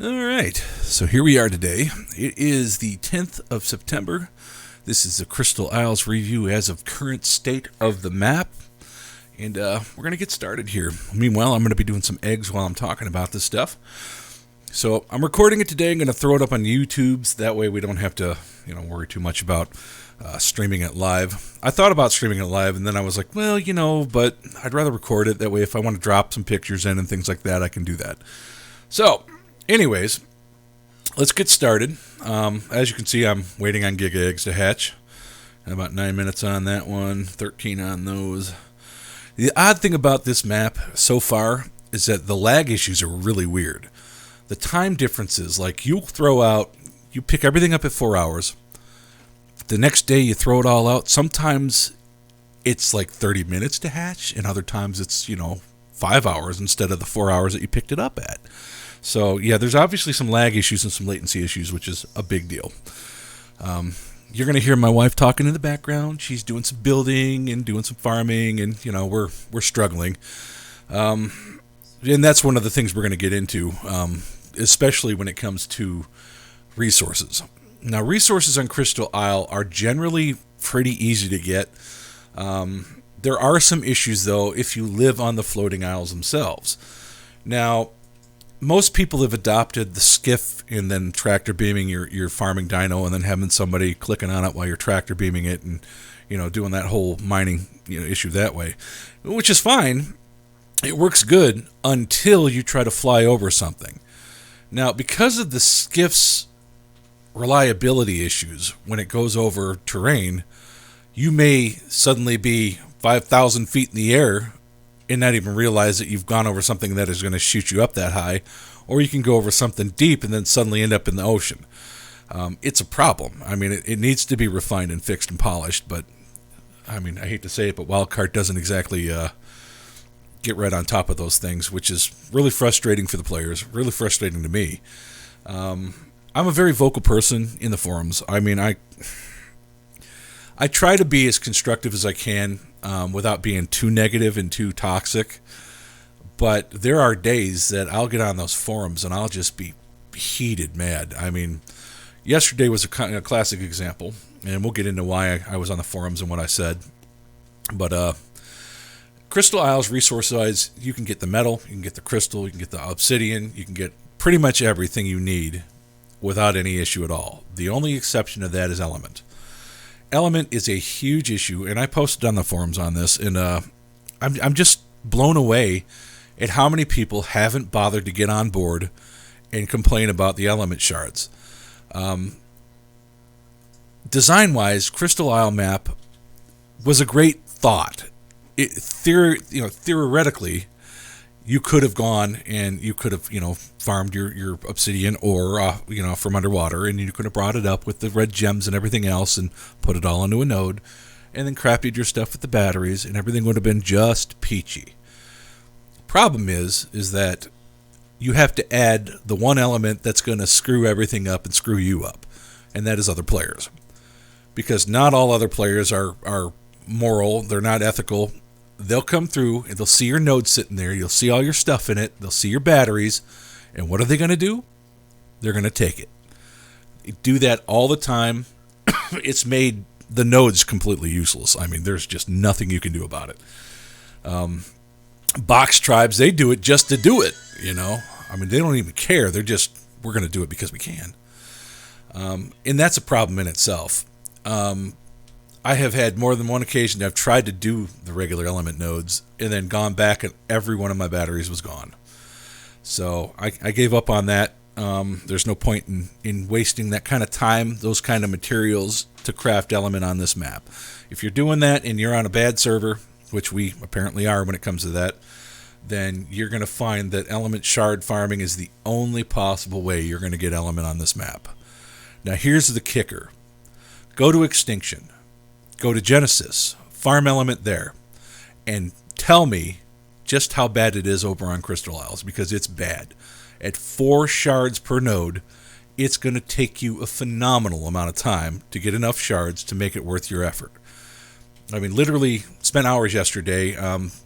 All right, so here we are today. It is the 10th of September. This is the Crystal Isles review as of current state of the map. And we're going to get started here. Meanwhile, I'm going to be doing some eggs while I'm talking about this stuff. So I'm recording it today. I'm going to throw it up on YouTube. So that way we don't have to worry too much about streaming it live. I thought about streaming it live, and then I was like, well, but I'd rather record it. That way if I want to drop some pictures in and things like that, I can do that. So anyways, let's get started. As you can see, I'm waiting on Giga Eggs to hatch. About 9 minutes on that one, 13 on those. The odd thing about this map so far is that the lag issues are really weird. The time differences, like you pick everything up at 4 hours. The next day you throw it all out. Sometimes it's like 30 minutes to hatch, and other times it's, 5 hours instead of the 4 hours that you picked it up at. So, yeah, there's obviously some lag issues and some latency issues, which is a big deal. You're going to hear my wife talking in the background. She's doing some building and doing some farming, and, we're struggling. And that's one of the things we're going to get into, especially when it comes to resources. Now, resources on Crystal Isle are generally pretty easy to get. There are some issues, though, if you live on the floating isles themselves. Now, most people have adopted the skiff and then tractor beaming your farming dino and then having somebody clicking on it while you're tractor beaming it and, doing that whole mining issue that way, which is fine. It works good until you try to fly over something. Now, because of the skiff's reliability issues when it goes over terrain, you may suddenly be 5,000 feet in the air and not even realize that you've gone over something that is going to shoot you up that high, or you can go over something deep and then suddenly end up in the ocean. It's a problem. I mean, it needs to be refined and fixed and polished, but I mean, I hate to say it, but Wildcard doesn't exactly get right on top of those things, which is really frustrating for the players, really frustrating to me. I'm a very vocal person in the forums. I mean, I try to be as constructive as I can without being too negative and too toxic. But there are days that I'll get on those forums and I'll just be heated mad. I mean, yesterday was a classic example, and we'll get into why I was on the forums and what I said. But Crystal Isles resource-wise, you can get the metal, you can get the crystal, you can get the obsidian, you can get pretty much everything you need without any issue at all. The only exception to that is element. Element is a huge issue, and I posted on the forums on this, and I'm just blown away at how many people haven't bothered to get on board and complain about the element shards. Design-wise, Crystal Isle map was a great thought. Theoretically, you could have gone and you could have, farmed your obsidian ore, from underwater, and you could have brought it up with the red gems and everything else and put it all into a node, and then crafted your stuff with the batteries, and everything would have been just peachy. Problem is that you have to add the one element that's going to screw everything up and screw you up, and that is other players. Because not all other players are moral, they're not ethical. They'll come through and they'll see your node sitting there. You'll see all your stuff in it. They'll see your batteries. And what are they going to do? They're going to take it. They do that all the time. It's made the nodes completely useless. I mean, there's just nothing you can do about it. Box tribes, they do it just to do it, I mean, they don't even care. They're just, we're going to do it because we can. And that's a problem in itself. I have had more than one occasion that I've tried to do the regular element nodes and then gone back and every one of my batteries was gone. So I gave up on that. There's no point in wasting that kind of time, those kind of materials to craft element on this map. If you're doing that and you're on a bad server, which we apparently are when it comes to that, then you're going to find that element shard farming is the only possible way you're going to get element on this map. Now here's the kicker. Go to Extinction. Go to Genesis, farm element there, and tell me just how bad it is over on Crystal Isles, because it's bad. At 4 shards per node, it's going to take you a phenomenal amount of time to get enough shards to make it worth your effort. I mean, literally spent hours yesterday.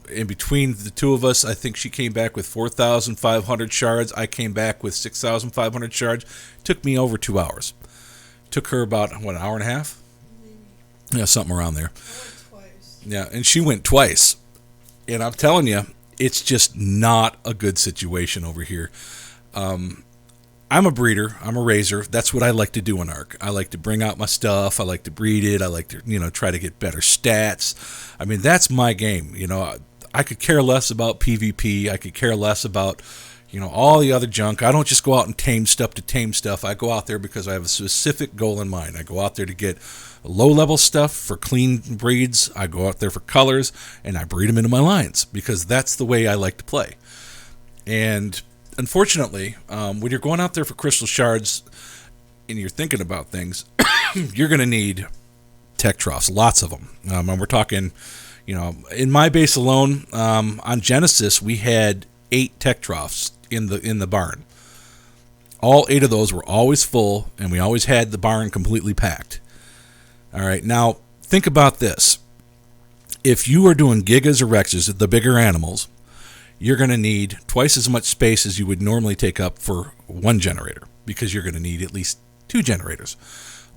In between the two of us, I think she came back with 4,500 shards. I came back with 6,500 shards. Took me over 2 hours. Took her about, what, an hour and a half? Maybe. Yeah, something around there. I went twice. Yeah, and she went twice. And I'm telling you, it's just not a good situation over here. I'm a breeder. I'm a raiser. That's what I like to do in ARC. I like to bring out my stuff. I like to breed it. I like to, try to get better stats. I mean, that's my game. I could care less about PvP. I could care less about, all the other junk. I don't just go out and tame stuff to tame stuff. I go out there because I have a specific goal in mind. I go out there to get low-level stuff for clean breeds. I go out there for colors, and I breed them into my lines because that's the way I like to play. And unfortunately, when you're going out there for crystal shards and you're thinking about things, you're going to need tech troughs, lots of them. And we're talking, in my base alone, on Genesis, we had 8 tech troughs in the barn. All 8 of those were always full, and we always had the barn completely packed. All right, now think about this. If you are doing gigas or rexes, the bigger animals, you're going to need twice as much space as you would normally take up for one generator because you're going to need at least 2 generators.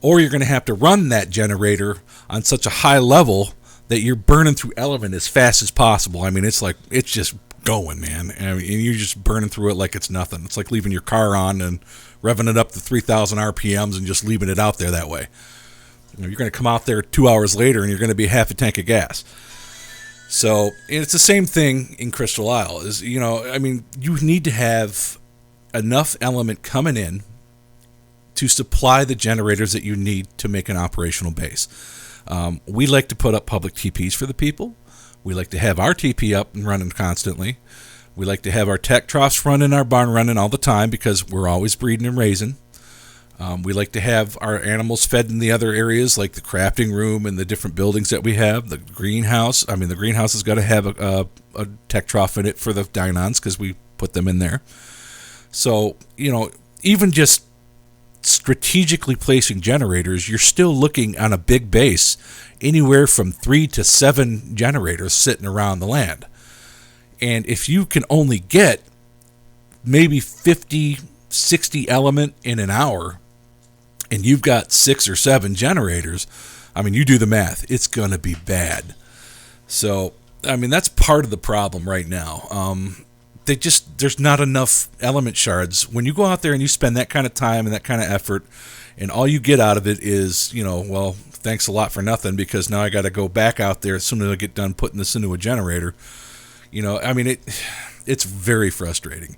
Or you're going to have to run that generator on such a high level that you're burning through element as fast as possible. I mean, it's just going, man. I mean, and you're just burning through it like it's nothing. It's like leaving your car on and revving it up to 3,000 RPMs and just leaving it out there that way. You're going to come out there 2 hours later and you're going to be half a tank of gas. So it's the same thing in Crystal Isle. You need to have enough element coming in to supply the generators that you need to make an operational base. We like to put up public TPs for the people. We like to have our TP up and running constantly. We like to have our tech troughs running, our barn running all the time because we're always breeding and raising. We like to have our animals fed in the other areas like the crafting room and the different buildings that we have. The greenhouse. I mean, the greenhouse has got to have a tech trough in it for the Dynons because we put them in there. So, even just strategically placing generators, you're still looking on a big base anywhere from 3 to 7 generators sitting around the land. And if you can only get maybe 50, 60 element in an hour, and you've got 6 or 7 generators, I mean, you do the math, it's going to be bad. So, I mean, that's part of the problem right now. There's not enough element shards. When you go out there and you spend that kind of time and that kind of effort, and all you get out of it is, well, thanks a lot for nothing because now I got to go back out there as soon as I get done putting this into a generator. I mean, it's very frustrating.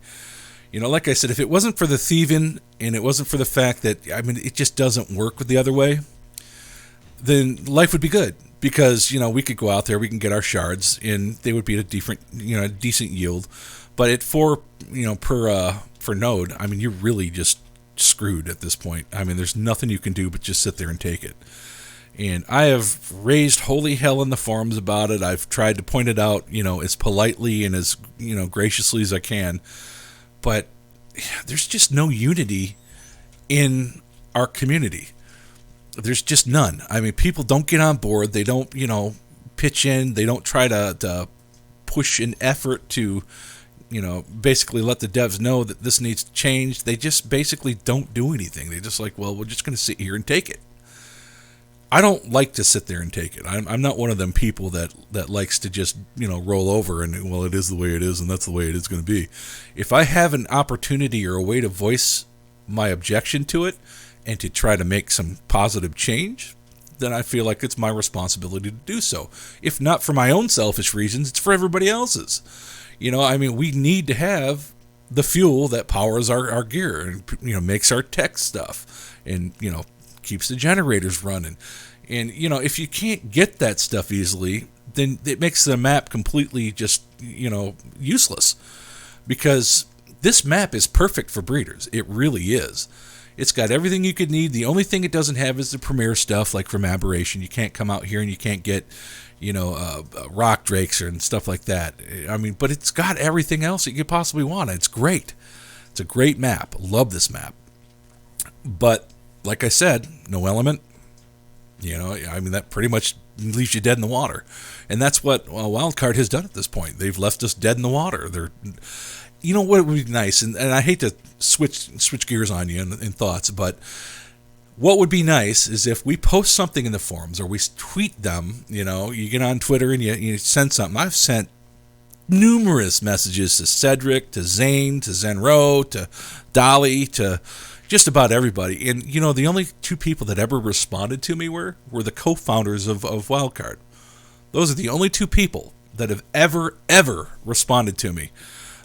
Like I said, if it wasn't for the thieving and it wasn't for the fact that, I mean, it just doesn't work with the other way, then life would be good because, we could go out there, we can get our shards and they would be at a decent yield. But for node, I mean, you're really just screwed at this point. I mean, there's nothing you can do but just sit there and take it. And I have raised holy hell in the forums about it. I've tried to point it out, as politely and as, graciously as I can. But there's just no unity in our community. There's just none. I mean, people don't get on board. They don't, pitch in. They don't try to push an effort to, basically let the devs know that this needs to change. They just basically don't do anything. They just like, well, we're just going to sit here and take it. I don't like to sit there and take it. I'm not one of them people that likes to just, roll over and, well, it is the way it is and that's the way it is going to be. If I have an opportunity or a way to voice my objection to it and to try to make some positive change, then I feel like it's my responsibility to do so. If not for my own selfish reasons, it's for everybody else's. I mean, we need to have the fuel that powers our gear and, makes our tech stuff and, keeps the generators running. And, if you can't get that stuff easily, then it makes the map completely just, useless. Because this map is perfect for breeders. It really is. It's got everything you could need. The only thing it doesn't have is the premier stuff, like from Aberration. You can't come out here and you can't get, rock drakes and stuff like that. I mean, but it's got everything else that you could possibly want. It's great. It's a great map. Love this map. But like I said, no element. I mean, that pretty much leaves you dead in the water. And that's what Wildcard has done at this point. They've left us dead in the water. You know what would be nice, and I hate to switch gears on you in thoughts, but what would be nice is if we post something in the forums or we tweet them. You get on Twitter and you send something. I've sent numerous messages to Cedric, to Zane, to Zenro, to Dolly, to just about everybody. And, the only two people that ever responded to me were the co-founders of Wildcard. Those are the only two people that have ever responded to me.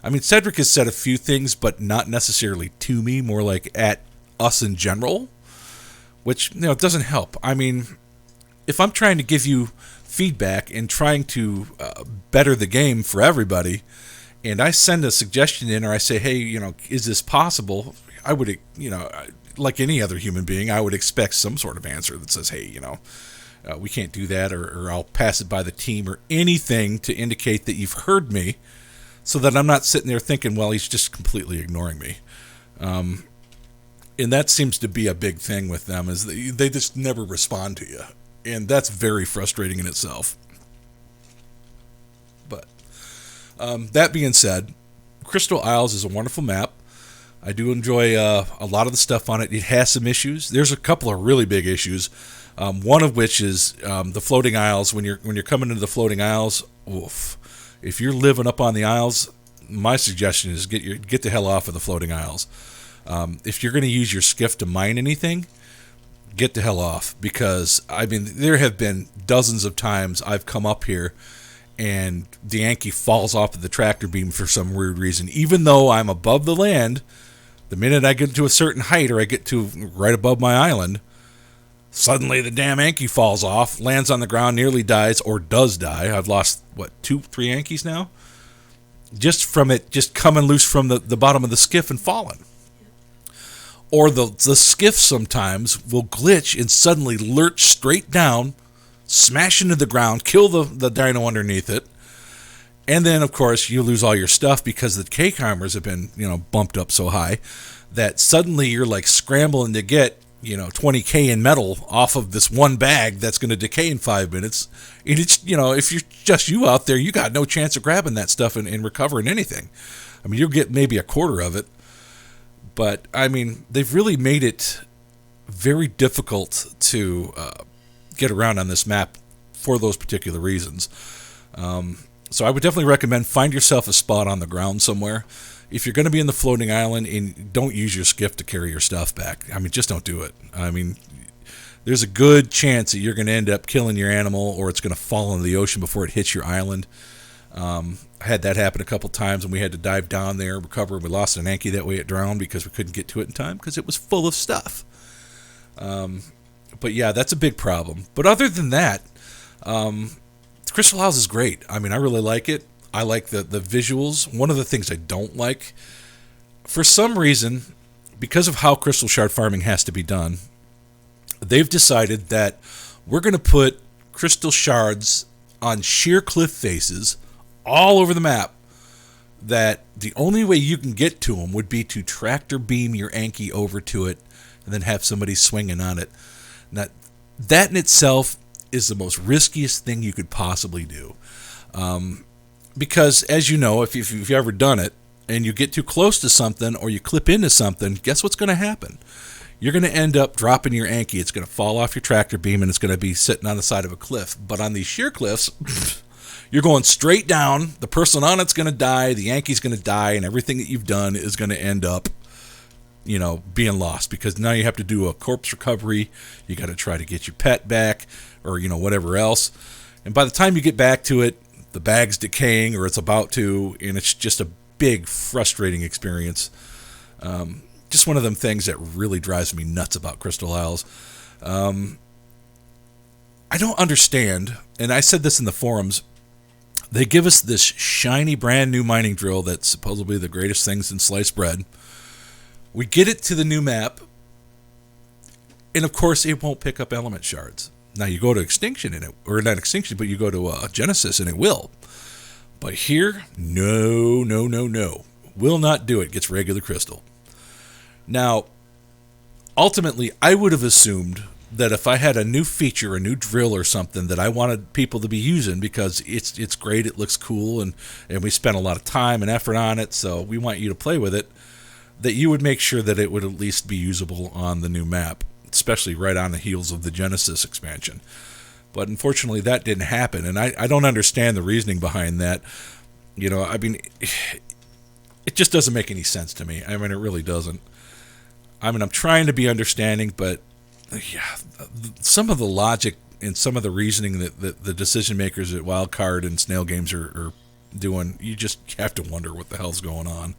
I mean, Cedric has said a few things, but not necessarily to me, more like at us in general, which, doesn't help. I mean, if I'm trying to give you feedback and trying to better the game for everybody, and I send a suggestion in, or I say, hey, is this possible? I would, like any other human being, I would expect some sort of answer that says, hey, we can't do that, or I'll pass it by the team, or anything to indicate that you've heard me, so that I'm not sitting there thinking, well, he's just completely ignoring me. And that seems to be a big thing with them, is they just never respond to you. And that's very frustrating in itself. But that being said, Crystal Isles is a wonderful map. I do enjoy a lot of the stuff on it. It has some issues. There's a couple of really big issues. One of which is the floating isles. When you're coming into the floating isles, oof. If you're living up on the isles, my suggestion is get the hell off of the floating isles. If you're going to use your skiff to mine anything, get the hell off, because there have been dozens of times I've come up here and the Yankee falls off of the tractor beam for some weird reason. Even though I'm above the land, the minute I get to a certain height, or I get to right above my island, suddenly the damn Yankee falls off, lands on the ground, nearly dies, or does die. I've lost, 2-3 Yankees now? Just from it just coming loose from the bottom of the skiff and falling. Or the skiff sometimes will glitch and suddenly lurch straight down, smash into the ground, kill the dino underneath it, and then, of course, you lose all your stuff because the K-Climbers have been, bumped up so high that suddenly you're like scrambling to get 20K in metal off of this one bag that's going to decay in 5 minutes. And it's, if you're just you out there, you got no chance of grabbing that stuff and recovering anything. I mean, you'll get maybe a quarter of it. But, I mean, they've really made it very difficult to get around on this map for those particular reasons. So I would definitely recommend find yourself a spot on the ground somewhere. If you're going to be in the floating island, and don't use your skiff to carry your stuff back. I mean, just don't do it. I mean, there's a good chance that you're going to end up killing your animal, or it's going to fall into the ocean before it hits your island. I had that happen a couple times, and we had to dive down there, recover. We lost an Yankee that way. It drowned because we couldn't get to it in time because it was full of stuff. But yeah, that's a big problem. But other than that, Crystal Isles is great. I mean, I really like it. I like the visuals. One of the things I don't like, for some reason, because of how crystal shard farming has to be done, they've decided that we're going to put crystal shards on sheer cliff faces all over the map, that the only way you can get to them would be to tractor beam your Anki over to it and then have somebody swinging on it. Now, that in itself is the most riskiest thing you could possibly do. Because, as you know, if you've ever done it, and you get too close to something or you clip into something, guess what's going to happen? You're going to end up dropping your Anki. It's going to fall off your tractor beam, and it's going to be sitting on the side of a cliff. But on these sheer cliffs, you're going straight down. The person on it's going to die. The Yankee's going to die, and everything that you've done is going to end up, being lost, because now you have to do a corpse recovery. You got to try to get your pet back, or whatever else. And by the time you get back to it, the bag's decaying, or it's about to, and it's just a big, frustrating experience. Just one of them things that really drives me nuts about Crystal Isles. I don't understand, and I said this in the forums, they give us this shiny, brand new mining drill that's supposedly the greatest thing since sliced bread. We get it to the new map, and of course it won't pick up element shards. Now you go to Extinction in it, or not Extinction, but you go to Genesis and it will. But here, no. Will not do it. Gets regular crystal. Now, ultimately, I would have assumed that if I had a new feature, a new drill or something that I wanted people to be using because it's great, it looks cool, and we spent a lot of time and effort on it, so we want you to play with it, that you would make sure that it would at least be usable on the new map, especially right on the heels of the Genesis expansion. But unfortunately, that didn't happen, and I don't understand the reasoning behind that. I mean, it just doesn't make any sense to me. I mean, it really doesn't. I mean, I'm trying to be understanding, but yeah, some of the logic and some of the reasoning that the decision makers at Wildcard and Snail Games are doing, you just have to wonder what the hell's going on.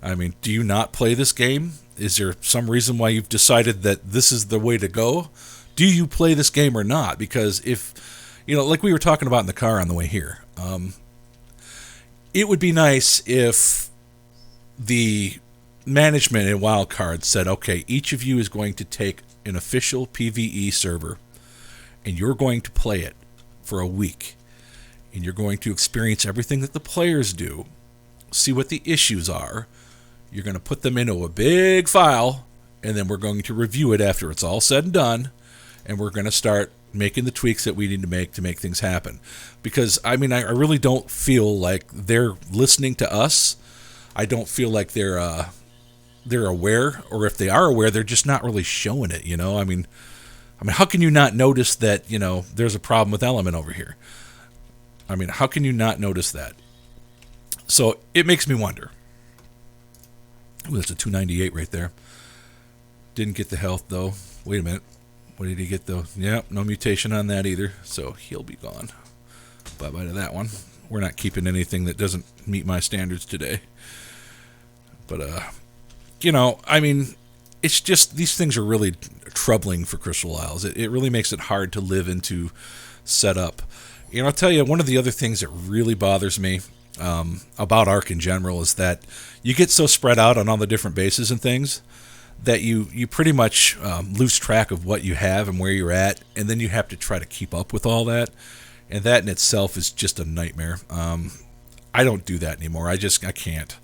I mean, do you not play this game? Is there some reason why you've decided that this is the way to go? Do you play this game or not? Because if, like we were talking about in the car on the way here, it would be nice if the management in Wildcard said, okay, each of you is going to take an official PvE server and you're going to play it for a week, and you're going to experience everything that the players do, see what the issues are, you're going to put them into a big file, and then we're going to review it after it's all said and done, and we're going to start making the tweaks that we need to make things happen. Because I mean, I really don't feel like they're listening to us. I don't feel like they're aware, or if they are aware, they're just not really showing it. I mean, how can you not notice that there's a problem with Element over here? I mean, how can you not notice that? So it makes me wonder. Ooh, that's a 298 right there. Didn't get the health though. Wait a minute. What did he get though? Yeah, no mutation on that either. So he'll be gone. Bye-bye to that one. We're not keeping anything that doesn't meet my standards today. But, I mean, it's just, these things are really troubling for Crystal Isles. It really makes it hard to live into setup. I'll tell you, one of the other things that really bothers me about Ark in general is that you get so spread out on all the different bases and things that you pretty much lose track of what you have and where you're at, and then you have to try to keep up with all that, and that in itself is just a nightmare. I don't do that anymore. I can't.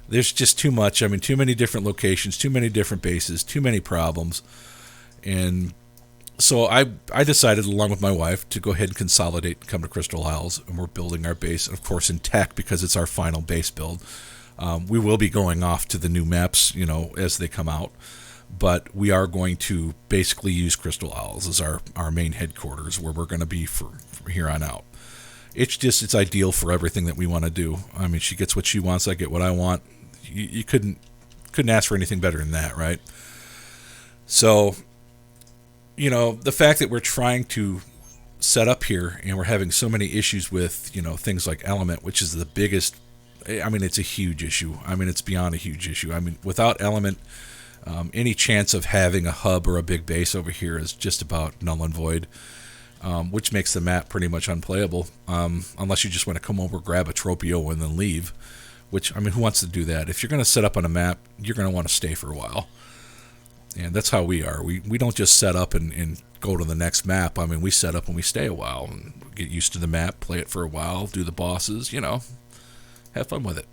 There's just too much. I mean, too many different locations, too many different bases, too many problems, and so I decided, along with my wife, to go ahead and consolidate and come to Crystal Isles, and we're building our base, of course, in tech because it's our final base build. We will be going off to the new maps, as they come out, but we are going to basically use Crystal Isles as our main headquarters where we're going to be from here on out. It's ideal for everything that we want to do. I mean, she gets what she wants, I get what I want. You couldn't ask for anything better than that, right? So, the fact that we're trying to set up here and we're having so many issues with, things like Element, which is the biggest. I mean, it's a huge issue. I mean, it's beyond a huge issue. I mean, without Element, any chance of having a hub or a big base over here is just about null and void, which makes the map pretty much unplayable, unless you just want to come over, grab a Tropio, and then leave, which, I mean, who wants to do that? If you're going to set up on a map, you're going to want to stay for a while. And that's how we are. We don't just set up and go to the next map. I mean, we set up and we stay a while and get used to the map, play it for a while, do the bosses, have fun with it.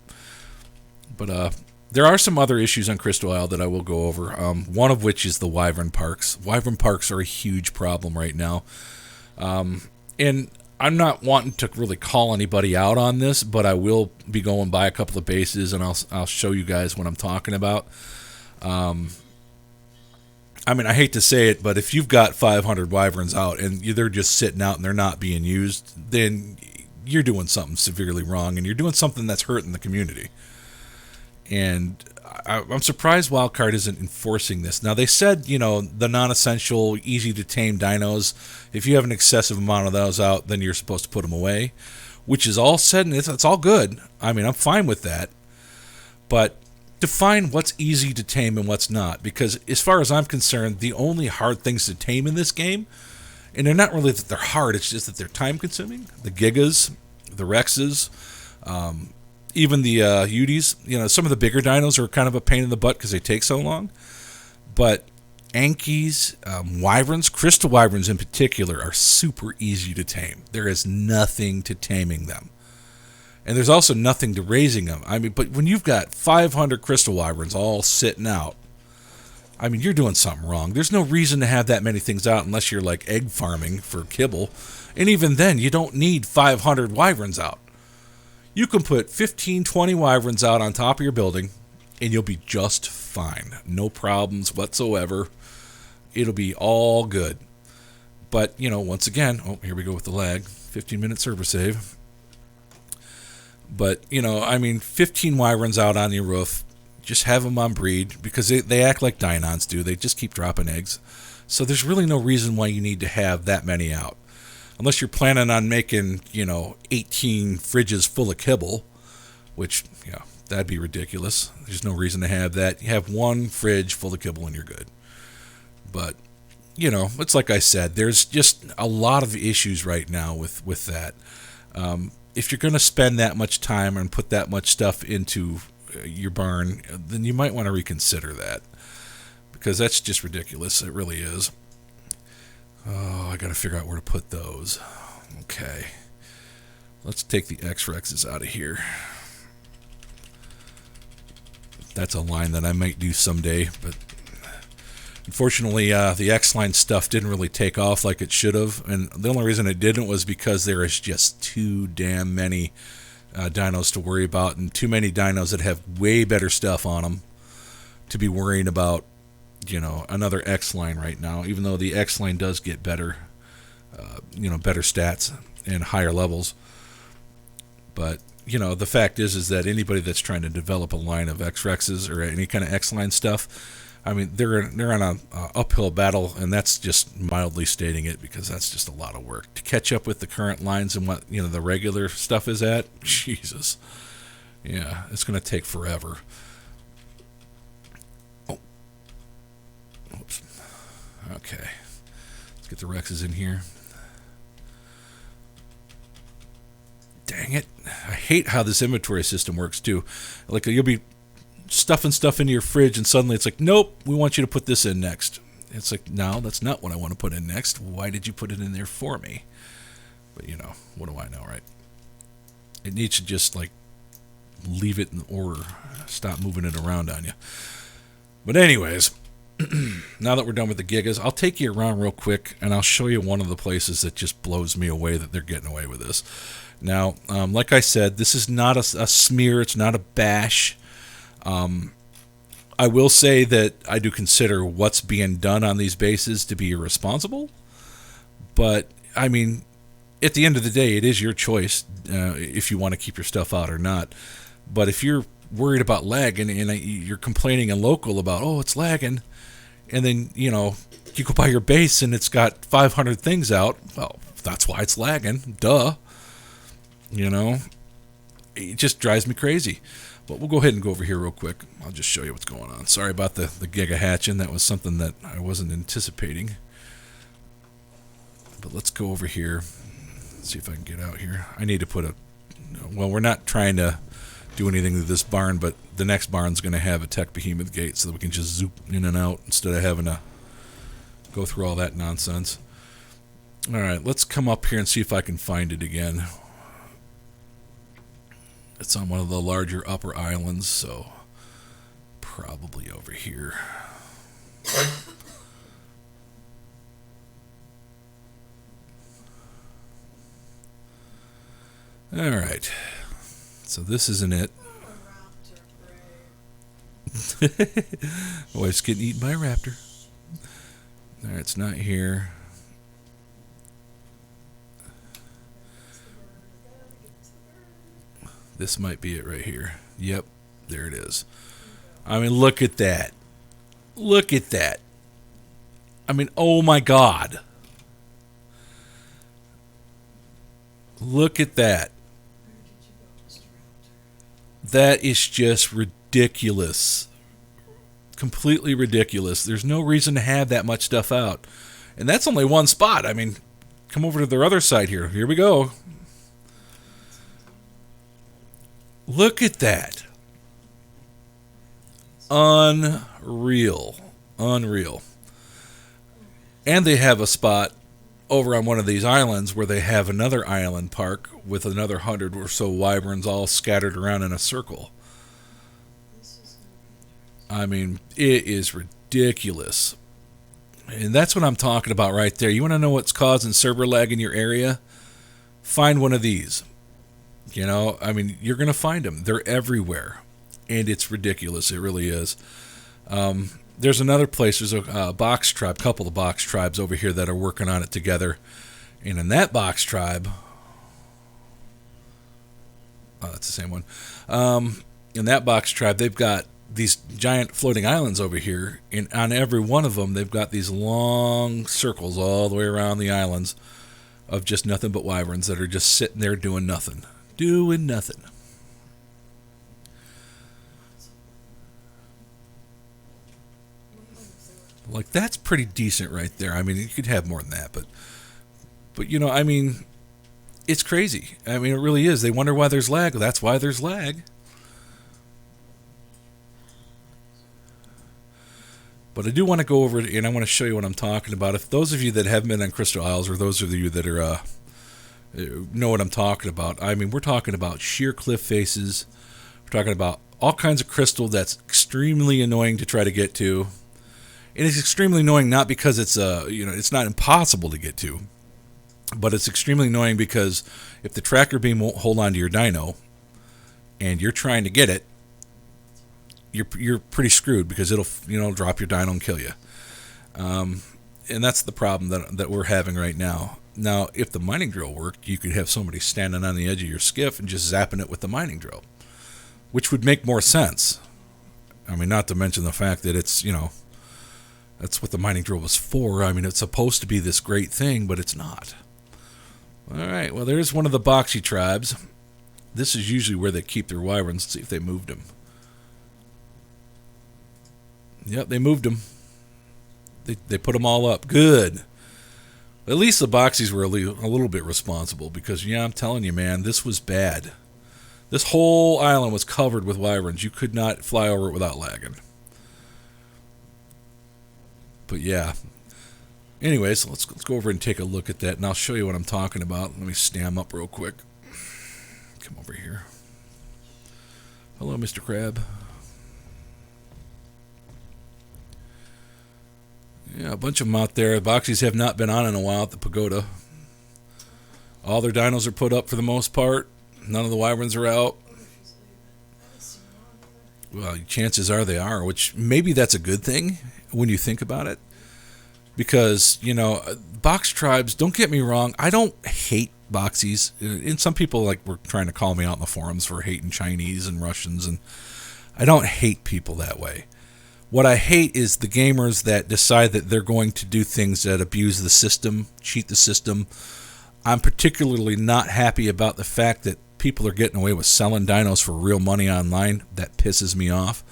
But there are some other issues on Crystal Isle that I will go over, one of which is the Wyvern Parks. Wyvern Parks are a huge problem right now. And I'm not wanting to really call anybody out on this, but I will be going by a couple of bases, and I'll show you guys what I'm talking about. I mean, I hate to say it, but if you've got 500 Wyverns out and they're just sitting out and they're not being used, then you're doing something severely wrong, and you're doing something that's hurting the community. And I'm surprised Wildcard isn't enforcing this. Now, they said, the non-essential, easy-to-tame dinos, if you have an excessive amount of those out, then you're supposed to put them away, which is all said, and it's all good. I mean, I'm fine with that. But define what's easy to tame and what's not, because as far as I'm concerned, the only hard things to tame in this game, and they're not really that they're hard, it's just that they're time-consuming. The Gigas, the Rexes, even the Uties, some of the bigger dinos are kind of a pain in the butt because they take so long. But Ankies, Wyverns, Crystal Wyverns in particular, are super easy to tame. There is nothing to taming them. And there's also nothing to raising them. I mean, but when you've got 500 Crystal Wyverns all sitting out, I mean, you're doing something wrong. There's no reason to have that many things out unless you're like egg farming for kibble. And even then, you don't need 500 wyverns out. You can put 15, 20 wyverns out on top of your building, and you'll be just fine. No problems whatsoever. It'll be all good. But, once again, here we go with the lag. 15-minute server save. But, 15 wyverns out on your roof. Just have them on breed, because they act like Dynons do. They just keep dropping eggs. So there's really no reason why you need to have that many out. Unless you're planning on making, 18 fridges full of kibble, which, that'd be ridiculous. There's no reason to have that. You have one fridge full of kibble and you're good. But, it's like I said, there's just a lot of issues right now with that. If you're going to spend that much time and put that much stuff into your barn, then you might want to reconsider that. Because that's just ridiculous. It really is. Oh, I got to figure out where to put those. Okay. Let's take the X-Rexes out of here. That's a line that I might do someday, but unfortunately, the X-Line stuff didn't really take off like it should have, and the only reason it didn't was because there is just too damn many dinos to worry about, and too many dinos that have way better stuff on them to be worrying about another X-Line right now, even though the X-Line does get better, better stats and higher levels. But, the fact is that anybody that's trying to develop a line of X-Rexes or any kind of X-Line stuff, I mean, they're on an uphill battle, and that's just mildly stating it, because that's just a lot of work. To catch up with the current lines and what, the regular stuff is at, Jesus. Yeah, it's going to take forever. Oops. Okay. Let's get the Rexes in here. Dang it. I hate how this inventory system works, too. Like, you'll be stuffing stuff into your fridge, and suddenly it's like, nope, we want you to put this in next. It's like, no, that's not what I want to put in next. Why did you put it in there for me? But, what do I know, right? It needs to just, leave it in order. Stop moving it around on you. But anyways, now that we're done with the gigas, I'll take you around real quick, and I'll show you one of the places that just blows me away that they're getting away with this. Now, like I said, this is not a smear. It's not a bash. I will say that I do consider what's being done on these bases to be irresponsible. But, I mean, at the end of the day, it is your choice if you want to keep your stuff out or not. But if you're worried about lagging and you're complaining in local about, oh, it's lagging, and then, you go by your base and it's got 500 things out, well, that's why it's lagging. Duh. It just drives me crazy. But we'll go ahead and go over here real quick. I'll just show you what's going on. Sorry about the giga hatching. That was something that I wasn't anticipating. But let's go over here. See if I can get out here. I need to put well, we're not trying to do anything to this barn, but the next barn's going to have a tech behemoth gate so that we can just zoop in and out instead of having to go through all that nonsense. All right, let's come up here and see if I can find it again. It's on one of the larger upper islands, so probably over here. All right. So this isn't it. My wife's getting eaten by a raptor. All right, it's not here. This might be it right here. Yep, there it is. I mean, look at that. Look at that. I mean, oh my God. Look at that. That is just ridiculous. Completely ridiculous. There's no reason to have that much stuff out. And that's only one spot. I mean, come over to their other side here. Here we go. Look at that. Unreal. Unreal. And they have a spot over on one of these islands where they have another island park with another 100 or so wyverns all scattered around in a circle. I mean, it is ridiculous. ridiculous. And that's what I'm talking about right there. You want to know what's causing server lag in your area? Find one of these. You know, I mean, you're going to find them. They're everywhere. And it's ridiculous. It really is. There's another place. There's a box tribe, couple of box tribes over here that are working on it together. And in that box tribe, oh, that's the same one. In that box tribe, they've got these giant floating islands over here. And on every one of them, they've got these long circles all the way around the islands of just nothing but wyverns that are just sitting there doing nothing. Doing nothing. Like, that's pretty decent right there. I mean, you could have more than that, but you know, I mean, it's crazy. I mean, it really is. They wonder why there's lag. That's why there's lag. But I do want to go over it, and I want to show you what I'm talking about. If those of you that haven't been on Crystal Isles, or those of you that are know what I'm talking about, I mean, we're talking about sheer cliff faces. We're talking about all kinds of crystal that's extremely annoying to try to get to. And it's extremely annoying not because it's it's not impossible to get to, but it's extremely annoying because if the tracker beam won't hold on to your dino and you're trying to get it, you're pretty screwed because it'll drop your dino and kill you. And that's the problem that we're having right now. Now, if the mining drill worked, you could have somebody standing on the edge of your skiff and just zapping it with the mining drill, which would make more sense. I mean, not to mention the fact that it's, that's what the mining drill was for. I mean, it's supposed to be this great thing, but it's not. All right, well, there's one of the boxy tribes. This is usually where they keep their wyverns. Let's see if they moved them. Yep, they moved them. They put them all up. Good. At least the boxies were a little bit responsible because, I'm telling you, man, this was bad. This whole island was covered with wyverns. You could not fly over it without lagging. But yeah. Anyways, let's go over and take a look at that, and I'll show you what I'm talking about. Let me stand up real quick. Come over here. Hello, Mr. Crab. Yeah, a bunch of them out there. The boxies have not been on in a while at the pagoda. All their dinos are put up for the most part. None of the wyverns are out. Well, chances are they are, which maybe that's a good thing when you think about it. Because, box tribes, don't get me wrong, I don't hate boxies. And some people were trying to call me out in the forums for hating Chinese and Russians, and I don't hate people that way. What I hate is the gamers that decide that they're going to do things that abuse the system, cheat the system. I'm particularly not happy about the fact that people are getting away with selling dinos for real money online. That pisses me off.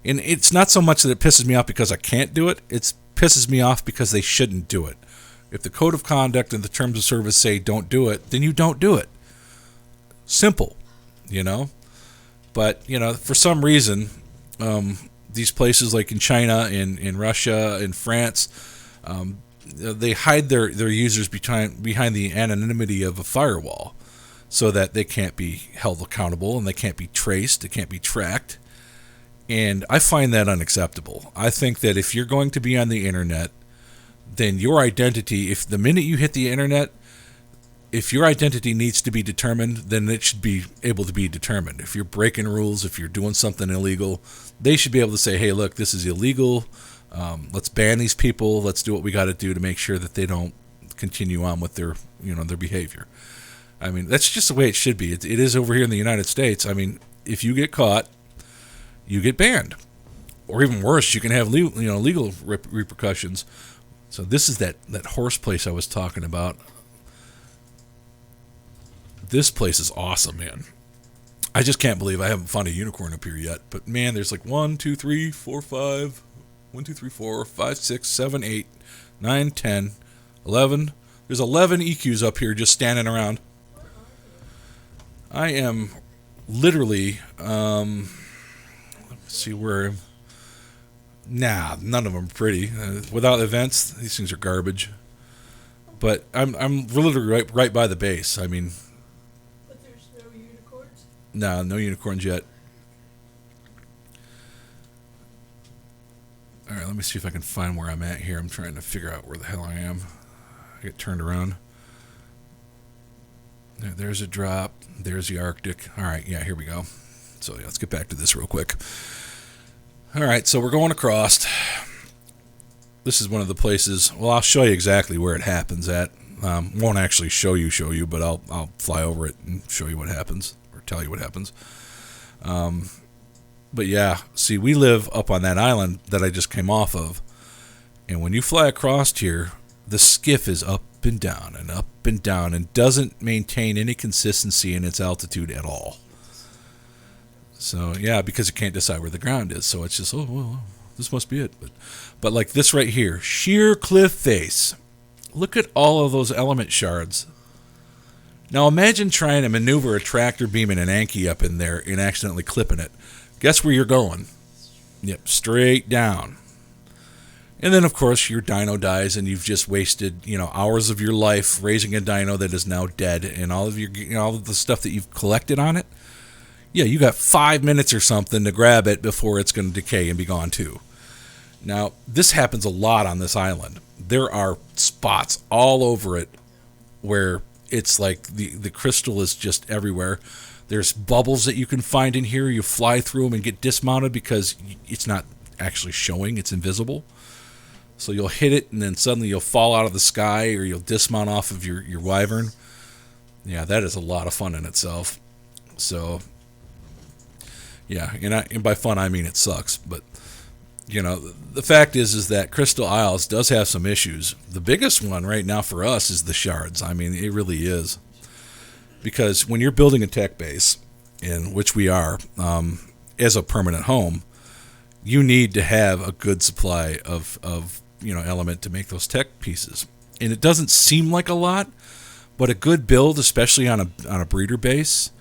And it's not so much that it pisses me off because I can't do it. It pisses me off because they shouldn't do it. If the code of conduct and the terms of service say don't do it, then you don't do it. Simple, But, for some reason, these places like in China, in Russia, in France, they hide their users behind the anonymity of a firewall so that they can't be held accountable and they can't be traced, they can't be tracked. And I find that unacceptable. I think that if you're going to be on the internet, then your identity, if the minute you hit the internet, if your identity needs to be determined, then it should be able to be determined. If you're breaking rules, if you're doing something illegal, they should be able to say, hey, look, this is illegal. Let's ban these people. Let's do what we got to do to make sure that they don't continue on with their behavior. I mean, that's just the way it should be. It is over here in the United States. I mean, if you get caught, you get banned. Or even worse, you can have legal repercussions. So this is that horse place I was talking about. This place is awesome, man. I just can't believe I haven't found a unicorn up here yet. But man, there's 1, 2, 3, 4, 5. 1, 2, 3, 4, 5, 6, 7, 8, 9, 10, 11. There's 11 EQs up here just standing around. I am literally, let's see where. Nah, none of them are pretty. Without events, these things are garbage. But I'm literally right by the base. I mean. But there's no unicorns? No unicorns yet. All right, let me see if I can find where I'm at here. I'm trying to figure out where the hell I am. I get turned around. There's a drop. There's the Arctic. All right, yeah, here we go. So yeah, let's get back to this real quick. All right, so we're going across. This is one of the places. Well, I'll show you exactly where it happens at. Won't actually show you, but I'll fly over it and show you what happens, or tell you what happens. But yeah, see, we live up on that island that I just came off of, and when you fly across here, the skiff is up and down and doesn't maintain any consistency in its altitude at all. So yeah, because it can't decide where the ground is, so it's just, oh well, this must be it. But like this right here, sheer cliff face. Look at all of those element shards. Now imagine trying to maneuver a tractor beam and an Anki up in there and accidentally clipping it. Guess where you're going? Yep, straight down. And then of course your dino dies and you've just wasted, hours of your life raising a dino that is now dead, and all of all of the stuff that you've collected on it. Yeah, you got 5 minutes or something to grab it before it's going to decay and be gone too. Now, this happens a lot on this island. There are spots all over it where it's like the crystal is just everywhere. There's bubbles that you can find in here. You fly through them and get dismounted because it's not actually showing. It's invisible. So you'll hit it and then suddenly you'll fall out of the sky, or you'll dismount off of your wyvern. Yeah, that is a lot of fun in itself. So, yeah, and by fun I mean it sucks. But, the fact is that Crystal Isles does have some issues. The biggest one right now for us is the shards. I mean, it really is. Because when you're building a tech base, in which we are, as a permanent home, you need to have a good supply of element to make those tech pieces. And it doesn't seem like a lot, but a good build, especially on a breeder base,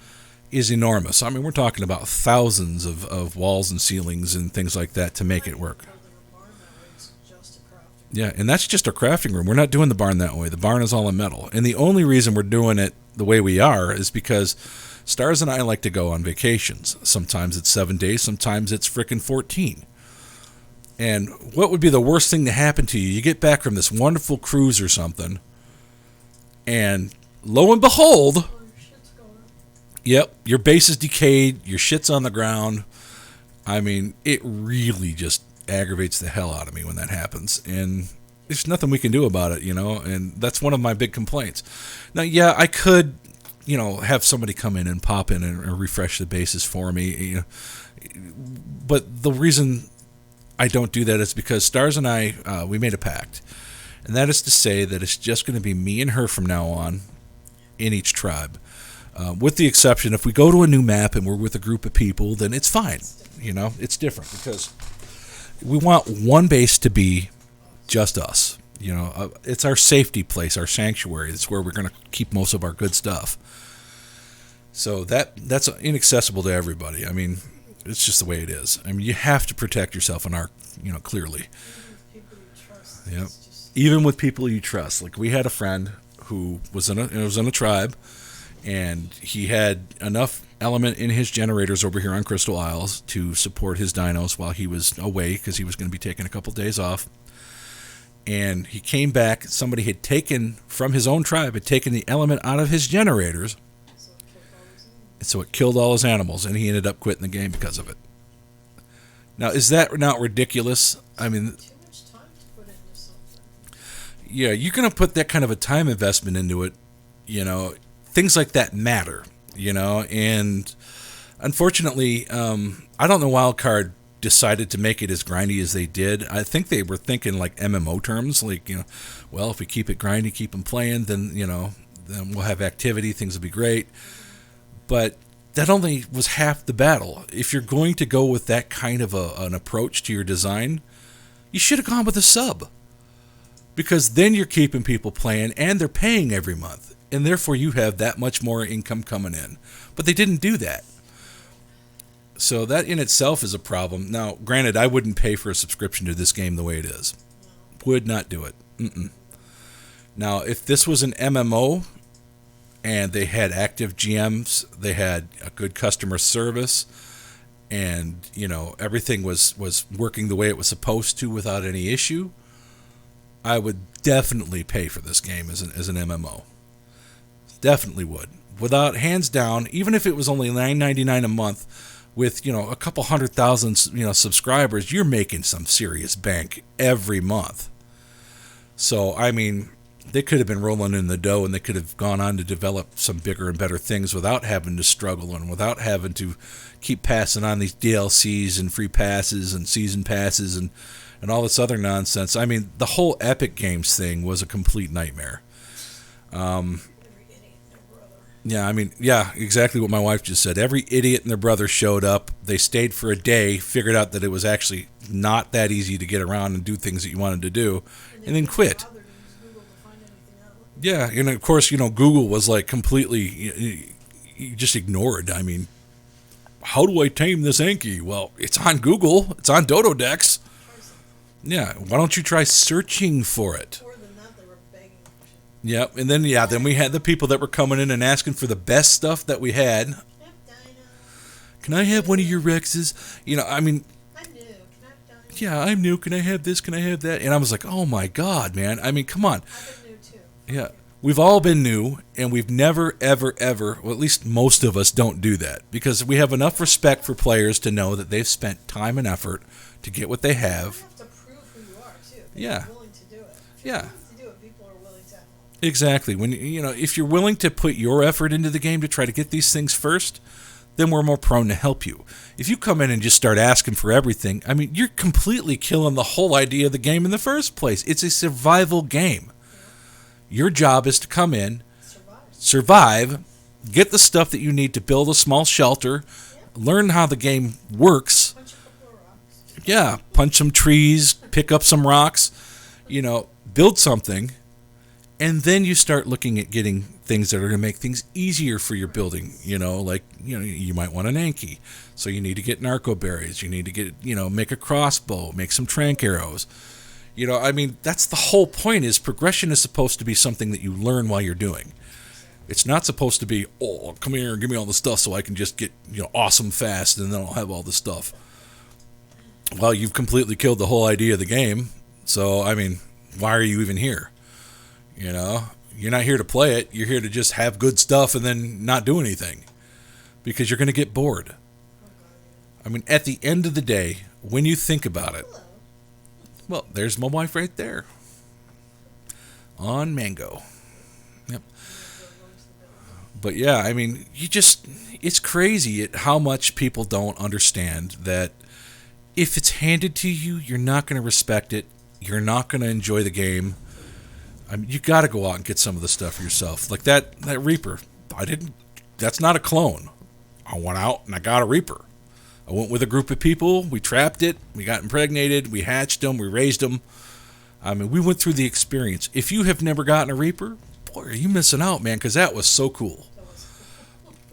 is enormous. I mean, we're talking about thousands of walls and ceilings and things like that to make it work. Yeah, and that's just our crafting room. We're not doing the barn that way. The barn is all in metal. And the only reason we're doing it the way we are is because Stars and I like to go on vacations. Sometimes it's 7 days, sometimes it's frickin' 14. And what would be the worst thing to happen to you? You get back from this wonderful cruise or something, and lo and behold, yep, your base is decayed, your shit's on the ground. I mean, it really just aggravates the hell out of me when that happens. And there's nothing we can do about it, and that's one of my big complaints. Now, yeah, I could, have somebody come in and pop in and refresh the bases for me, but the reason I don't do that is because Stars and I, we made a pact. And that is to say that it's just going to be me and her from now on in each tribe. With the exception, if we go to a new map and we're with a group of people, then it's fine. It's different because we want one base to be just us. It's our safety place, our sanctuary. It's where we're going to keep most of our good stuff. So that's inaccessible to everybody. I mean, it's just the way it is. I mean, you have to protect yourself in our, clearly. Yep. Even with people you trust. Like, we had a friend who was in a tribe, and he had enough element in his generators over here on Crystal Isles to support his dinos while he was away, because he was going to be taking a couple days off. And he came back. Somebody had taken from his own tribe, had taken the element out of his generators, so it killed all his animals, and he ended up quitting the game because of it. Now, is that not ridiculous? I mean, Too much time to put into something. Yeah, you're going to put that kind of a time investment into it. Things like that matter. And unfortunately, I don't know Wildcard decided to make it as grindy as they did. I think they were thinking like MMO terms, like, well, if we keep it grindy, keep them playing, then then we'll have activity, things will be great. But that only was half the battle. If you're going to go with that kind of an approach to your design, you should have gone with a sub. Because then you're keeping people playing and they're paying every month. And therefore you have that much more income coming in. But they didn't do that. So that in itself is a problem. Now, granted, I wouldn't pay for a subscription to this game the way it is. Would not do it. Now, if this was an MMO, and they had active GMs, they had a good customer service, and everything was working the way it was supposed to without any issue, I would definitely pay for this game as an MMO. Definitely would. Without, hands down, even if it was only $9.99 a month with, a couple 100,000, subscribers, you're making some serious bank every month. So, I mean, they could have been rolling in the dough and they could have gone on to develop some bigger and better things without having to struggle and without having to keep passing on these DLCs and free passes and season passes and all this other nonsense. I mean, the whole Epic Games thing was a complete nightmare. Yeah, I mean, yeah, exactly what my wife just said. Every idiot and their brother showed up. They stayed for a day, figured out that it was actually not that easy to get around and do things that you wanted to do, and then quit. Yeah, and of course, Google was like completely just ignored. I mean, how do I tame this Anki? Well, it's on Google. It's on Dododex. Yeah, why don't you try searching for it? Yep, and then then we had the people that were coming in and asking for the best stuff that we had. Can I have one of your Rexes? I mean, I'm new. Can I have Dino? Yeah, I'm new. Can I have this? Can I have that? And I was like, oh my God, man. I mean, come on. I've been new too. Yeah, we've all been new, and we've never, ever, ever, well, at least most of us don't do that because we have enough respect for players to know that they've spent time and effort to get what they have. You have to prove who you are too. Yeah. You're willing to do it. If Yeah. you're willing to do it, people are willing to help. Exactly. When if you're willing to put your effort into the game to try to get these things first, then we're more prone to help you. If you come in and just start asking for everything, I mean, you're completely killing the whole idea of the game in the first place. It's a survival game. Your job is to come in, survive, get the stuff that you need to build a small shelter, learn how the game works. Punch a couple of rocks. Yeah, punch some trees, pick up some rocks, build something. And then you start looking at getting things that are going to make things easier for your building. You might want an Anki. So you need to get narco berries. You need to get, make a crossbow, make some trank arrows. I mean, that's the whole point is progression is supposed to be something that you learn while you're doing. It's not supposed to be, oh, come here and give me all the stuff so I can just get, awesome fast and then I'll have all the stuff. Well, you've completely killed the whole idea of the game. So, I mean, why are you even here? You're not here to play it. You're here to just have good stuff and then not do anything because you're going to get bored. I mean, at the end of the day, when you think about it, well, there's my wife right there on Mango. Yep. But yeah, I mean, it's crazy at how much people don't understand that if it's handed to you, you're not going to respect it. You're not going to enjoy the game. I mean, you got to go out and get some of the stuff for yourself. Like that Reaper. That's not a clone. I went out and I got a Reaper. I went with a group of people. We trapped it. We got impregnated. We hatched them. We raised them. I mean, we went through the experience. If you have never gotten a Reaper, boy, are you missing out, man, because that was so cool.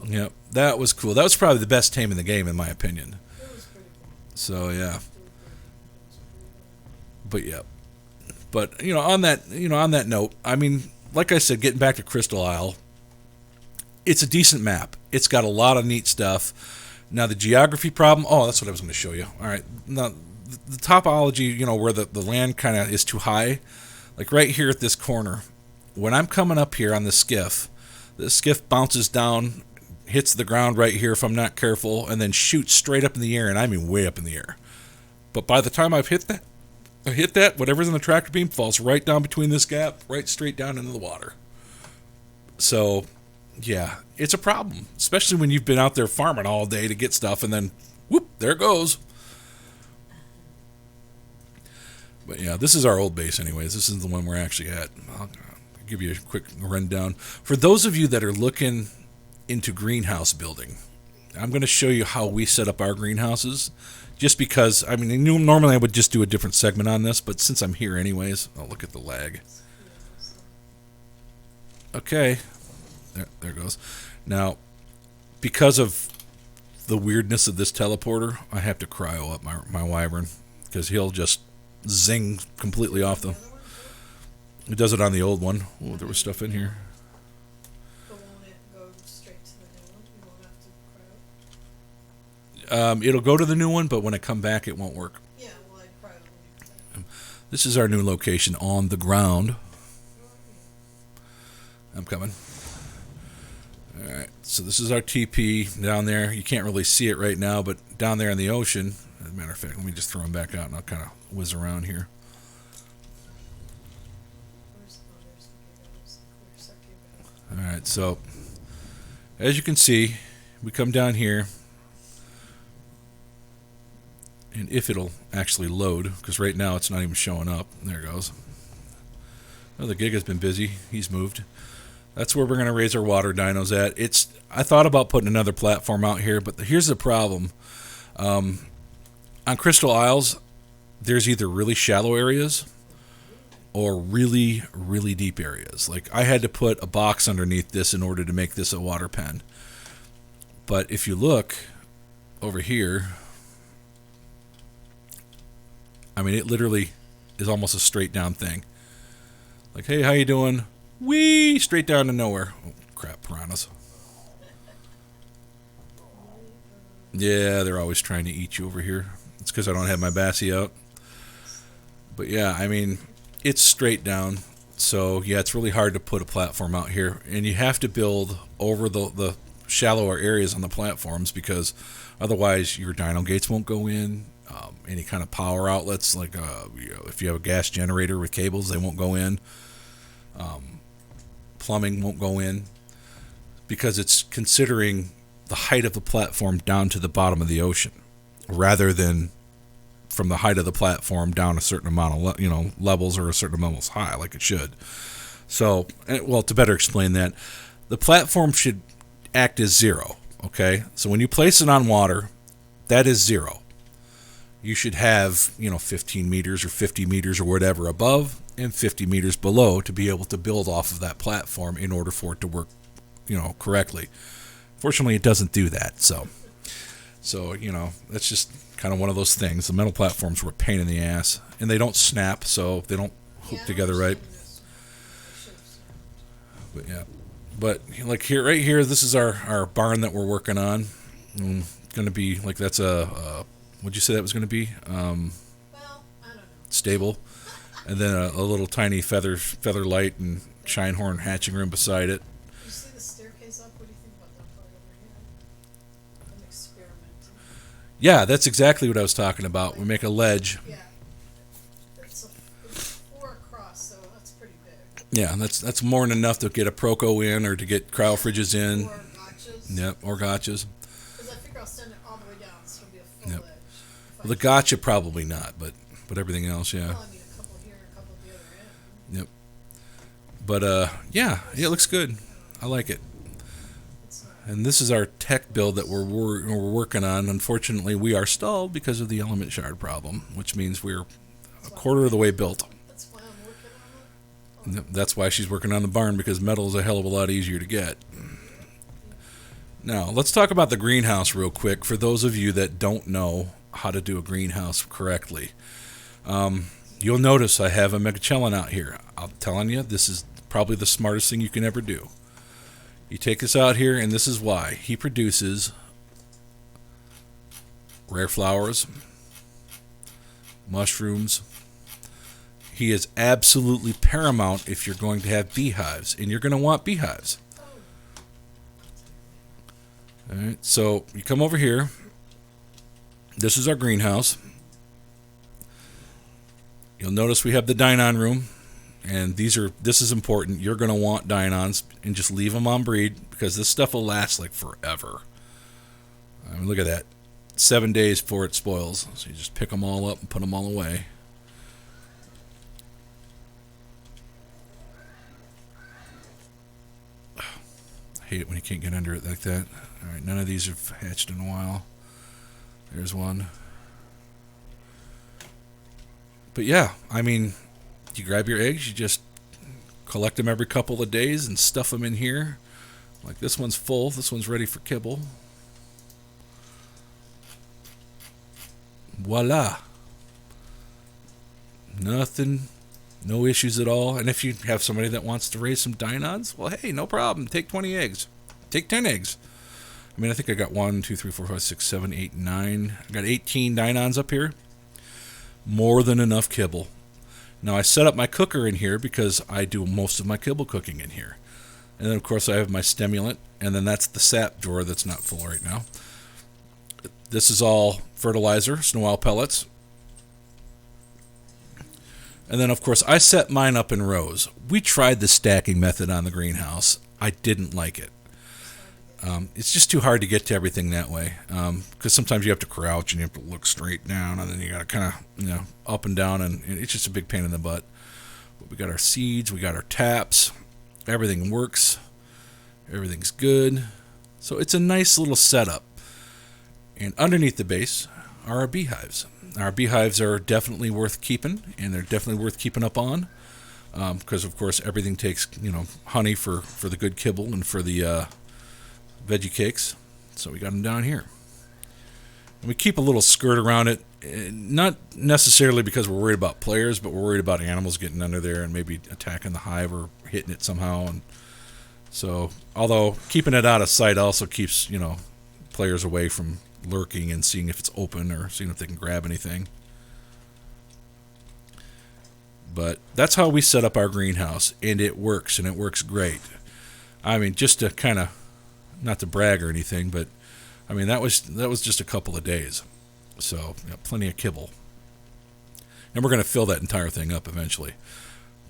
Yeah, that was cool. That was probably the best tame in the game, in my opinion. So, yeah. But, yeah. But, on that note, I mean, like I said, getting back to Crystal Isle, it's a decent map. It's got a lot of neat stuff. Now, the geography problem, that's what I was going to show you. All right. Now, the topology, where the land kind of is too high, like right here at this corner, when I'm coming up here on the skiff bounces down, hits the ground right here if I'm not careful, and then shoots straight up in the air, and I mean way up in the air. But by the time I've hit that, whatever's in the tractor beam falls right down between this gap, right straight down into the water. So, yeah, it's a problem, especially when you've been out there farming all day to get stuff, and then, whoop, there it goes. But, yeah, this is our old base anyways. This is the one we're actually at. I'll give you a quick rundown. For those of you that are looking into greenhouse building, I'm going to show you how we set up our greenhouses. Just because, I mean, normally I would just do a different segment on this, but since I'm here anyways, I'll look at the lag. Okay. There it goes. Now, because of the weirdness of this teleporter, I have to cryo up my wyvern, because he'll just zing completely off the... It does it on the old one. Oh, there was stuff in here. But won't it go straight to the new one? You won't have to cryo? It'll go to the new one, but when I come back, it won't work. Yeah, well, I'd probably leave that. This is our new location on the ground. I'm coming. All right, so this is our TP down there. You can't really see it right now, but down there in the ocean, as a matter of fact, let me just throw them back out and I'll kind of whiz around here. There's the kibble. All right, so as you can see, we come down here, and if it'll actually load, because right now it's not even showing up. There it goes. Oh, the gig has been busy. He's moved. That's where we're going to raise our water dinos at. I thought about putting another platform out here, but here's the problem. On Crystal Isles, there's either really shallow areas or really, really deep areas. Like, I had to put a box underneath this in order to make this a water pen. But if you look over here, I mean, it literally is almost a straight down thing. Like, hey, how you doing? Whee! Straight down to nowhere. Oh, crap, piranhas. Yeah, they're always trying to eat you over here. It's because I don't have my Bassie out. But yeah, I mean, it's straight down. So yeah, it's really hard to put a platform out here. And you have to build over the shallower areas on the platforms, because otherwise your dino gates won't go in. Any kind of power outlets, like if you have a gas generator with cables, they won't go in. Plumbing won't go in, because it's considering the height of the platform down to the bottom of the ocean, rather than from the height of the platform down a certain amount of levels, or a certain amount high, like it should. So, well, to better explain that, the platform should act as zero. Okay, so when you place it on water, that is zero. You should have 15 meters or 50 meters or whatever above, and 50 meters below, to be able to build off of that platform in order for it to work correctly. Fortunately, it doesn't do that. So that's just kind of one of those things. The metal platforms were a pain in the ass, and they don't snap, so they don't hook together right. But yeah, but like here, right here, this is our barn that we're working on. Going to be like, that's what'd you say that was going to be? Well, I don't know. Stable. And then a little tiny feather light and shine horn hatching room beside it. You see the staircase up? What do you think about that part over here? An experiment. Yeah, that's exactly what I was talking about. We make a ledge. Yeah. It's 4 across, so that's pretty big. Yeah, that's more than enough to get a Proco in, or to get cryo fridges in. Or gotchas. Yep, or gotchas. Because I figure I'll send it all the way down. It's going to be a full Yep. ledge. Well, the gotcha probably not, but everything else, yeah. Well, I mean, a couple here, a couple at the other end. Yep. But yeah, it looks good. I like it. It's not. And this is our tech build that we're working on. Unfortunately, we are stalled because of the element shard problem, which means we're a quarter of the way built. That's why I'm working on it. That's why she's working on the barn, because metal is a hell of a lot easier to get. Now, let's talk about the greenhouse real quick, for those of you that don't know how to do a greenhouse correctly. You'll notice I have a Megachelon out here. I'm telling you, this is probably the smartest thing you can ever do. You take this out here, and this is why. He produces rare flowers, mushrooms. He is absolutely paramount if you're going to have beehives, and you're going to want beehives. All right, so you come over here. This is our greenhouse. You'll notice we have the Dynon room, and this is important. You're going to want Dynons, and just leave them on breed, because this stuff will last like forever. I mean, look at that. 7 days before it spoils. So you just pick them all up and put them all away. I hate it when you can't get under it like that. All right, none of these have hatched in a while. There's one. But yeah, I mean, you grab your eggs, you just collect them every couple of days and stuff them in here. Like, this one's full, this one's ready for kibble. Voila. Nothing, no issues at all. And if you have somebody that wants to raise some Dynons, well, hey, no problem. Take 20 eggs. Take 10 eggs. I mean, I think I got 1, 2, 3, 4, 5, 6, 7, 8, 9. I got 18 nine-ons up here. More than enough kibble. Now, I set up my cooker in here because I do most of my kibble cooking in here. And then, of course, I have my stimulant, and then that's the sap drawer that's not full right now. This is all fertilizer, snow owl pellets. And then, of course, I set mine up in rows. We tried the stacking method on the greenhouse. I didn't like it. It's just too hard to get to everything that way, because sometimes you have to crouch and you have to look straight down, and then you got to kind of, up and down, and it's just a big pain in the butt. But we got our seeds, we got our taps, everything works, everything's good. So it's a nice little setup. And underneath the base are our beehives. Our beehives are definitely worth keeping, and they're definitely worth keeping up on, because of course everything takes honey for the good kibble and for the veggie cakes. So we got them down here. And we keep a little skirt around it, not necessarily because we're worried about players, but we're worried about animals getting under there and maybe attacking the hive or hitting it somehow. And so, although keeping it out of sight also keeps, players away from lurking and seeing if it's open or seeing if they can grab anything. But that's how we set up our greenhouse, and it works, and it works great. I mean, just to kind of, not to brag or anything, but I mean that was just a couple of days, so plenty of kibble, and we're going to fill that entire thing up eventually.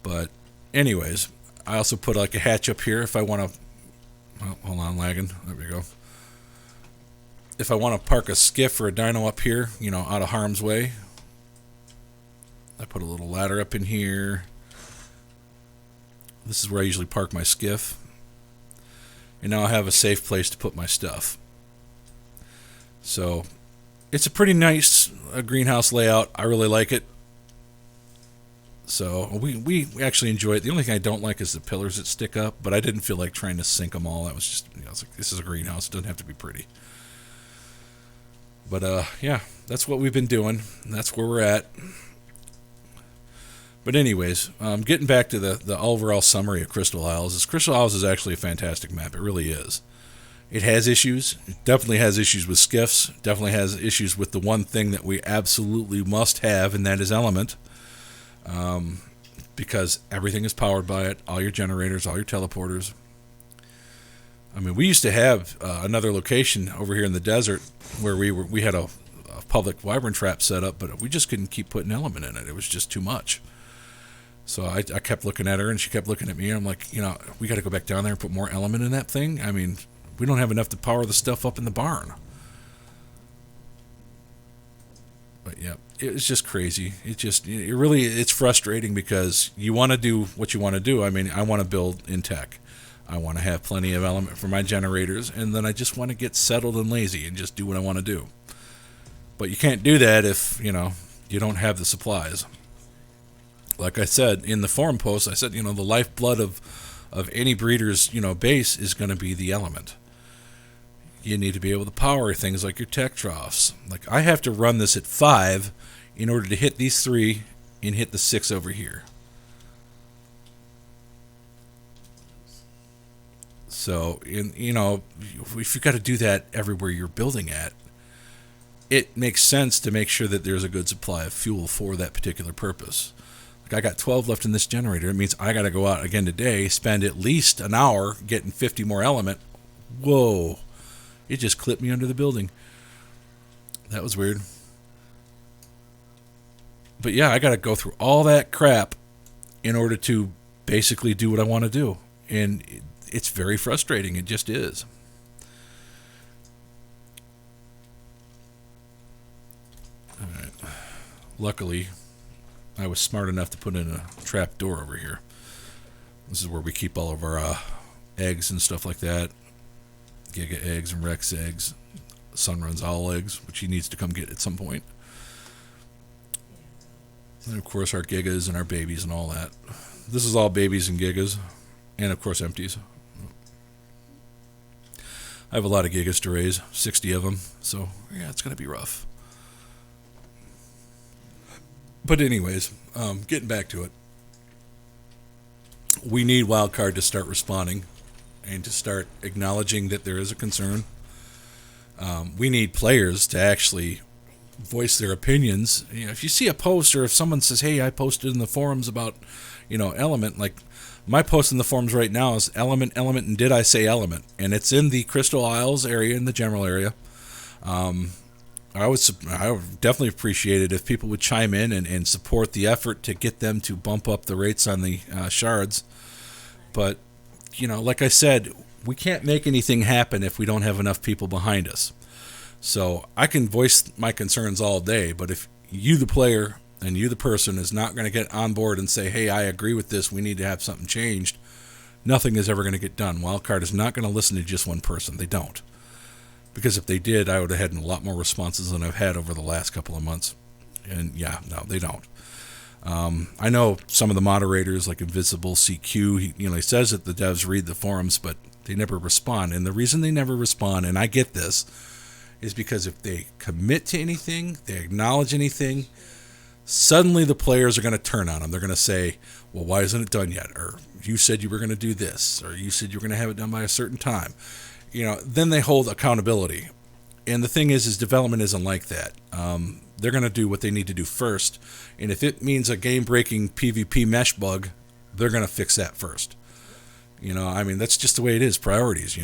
But anyways, I also put like a hatch up here if I want to. Oh, hold on, lagging. There we go. If I want to park a skiff or a dino up here, out of harm's way, I put a little ladder up in here. This is where I usually park my skiff. And now I have a safe place to put my stuff. So it's a pretty nice greenhouse layout. I really like it. So we actually enjoy it. The only thing I don't like is the pillars that stick up, but I didn't feel like trying to sink them all. That was just, I was like, this is a greenhouse. It doesn't have to be pretty. But yeah, that's what we've been doing. That's where we're at. But anyways, getting back to the overall summary of Crystal Isles, Crystal Isles is actually a fantastic map. It really is. It has issues. It definitely has issues with skiffs. Definitely has issues with the one thing that we absolutely must have, and that is element. Because everything is powered by it. All your generators, all your teleporters. I mean, we used to have another location over here in the desert where we had a public wyvern trap set up, but we just couldn't keep putting element in it. It was just too much. So I kept looking at her, and she kept looking at me, and I'm like, we got to go back down there and put more element in that thing. I mean, we don't have enough to power the stuff up in the barn. But yeah, it was just crazy. It's frustrating because you want to do what you want to do. I mean, I want to build in tech. I want to have plenty of element for my generators, and then I just want to get settled and lazy and just do what I want to do. But you can't do that if, you don't have the supplies. Like I said in the forum post, I said, the lifeblood of any breeder's, base is going to be the element. You need to be able to power things like your tech troughs. Like I have to run this at 5 in order to hit these 3 and hit the 6 over here. So, if you've got to do that everywhere you're building at, it makes sense to make sure that there's a good supply of fuel for that particular purpose. Like I got 12 left in this generator. It means I got to go out again today, spend at least an hour getting 50 more element. Whoa. It just clipped me under the building. That was weird. But yeah, I got to go through all that crap in order to basically do what I want to do. And it's very frustrating. It just is. All right. Luckily, I was smart enough to put in a trap door over here. This is where we keep all of our eggs and stuff like that. Giga eggs and Rex eggs. Sunrun's owl eggs, which he needs to come get at some point. And of course our gigas and our babies and all that. This is all babies and gigas. And of course empties. I have a lot of gigas to raise, 60 of them, so yeah, it's going to be rough. But anyways, getting back to it. We need Wildcard to start responding and to start acknowledging that there is a concern. We need players to actually voice their opinions. If you see a post, or if someone says, "Hey, I posted in the forums about, element," like my post in the forums right now is element, and did I say element? And it's in the Crystal Isles area, in the general area. I would definitely appreciate it if people would chime in and support the effort to get them to bump up the rates on the shards. But, like I said, we can't make anything happen if we don't have enough people behind us. So I can voice my concerns all day, but if you, the player, and you, the person, is not going to get on board and say, "Hey, I agree with this, we need to have something changed," nothing is ever going to get done. Wildcard is not going to listen to just one person. They don't. Because if they did, I would have had a lot more responses than I've had over the last couple of months. And yeah, no, they don't. I know some of the moderators, like Invisible CQ, he says that the devs read the forums, but they never respond. And the reason they never respond, and I get this, is because if they commit to anything, they acknowledge anything, suddenly the players are going to turn on them. They're going to say, "Well, why isn't it done yet?" Or, "You said you were going to do this," or, "You said you were going to have it done by a certain time." Then they hold accountability. And the thing is development isn't like that. They're going to do what they need to do first. And if it means a game-breaking PvP mesh bug, they're going to fix that first. That's just the way it is, priorities,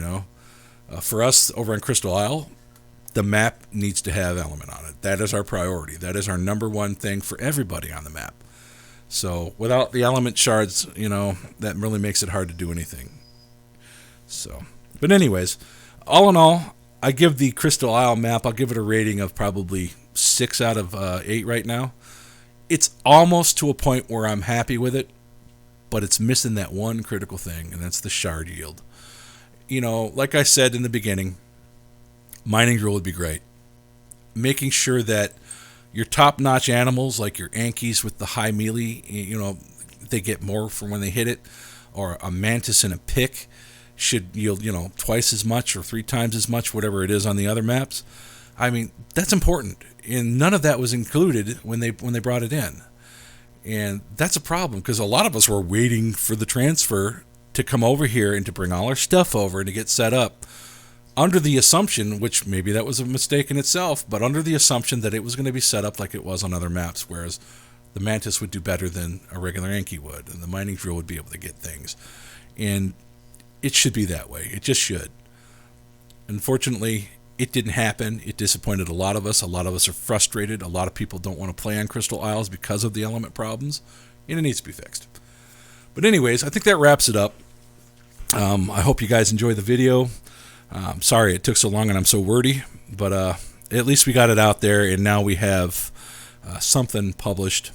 For us over on Crystal Isle, the map needs to have element on it. That is our priority. That is our number one thing for everybody on the map. So without the element shards, that really makes it hard to do anything. But anyways, all in all, I give the Crystal Isle map, I'll give it a rating of probably 6 out of 8 right now. It's almost to a point where I'm happy with it, but it's missing that one critical thing, and that's the shard yield. Like I said in the beginning, mining drill would be great. Making sure that your top-notch animals, like your Ankies with the high melee, they get more from when they hit it, or a Mantis and a Pick should yield, twice as much or 3 times as much, whatever it is on the other maps. That's important. And none of that was included when they brought it in. And that's a problem, because a lot of us were waiting for the transfer to come over here and to bring all our stuff over and to get set up under the assumption, which maybe that was a mistake in itself, but under the assumption that it was going to be set up like it was on other maps, whereas the Mantis would do better than a regular Anki would, and the mining drill would be able to get things. And it should be that way. It just should. Unfortunately, it didn't happen. It disappointed a lot of us. A lot of us are frustrated. A lot of people don't want to play on Crystal Isles because of the element problems, and it needs to be fixed. But anyways, I think that wraps it up. I hope you guys enjoy the video. Sorry it took so long and I'm so wordy, but at least we got it out there, and now we have something published.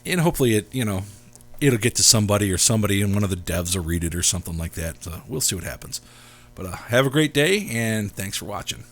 And hopefully it'll get to somebody, or somebody in one of the devs will read it or something like that. So we'll see what happens. But have a great day, and thanks for watching.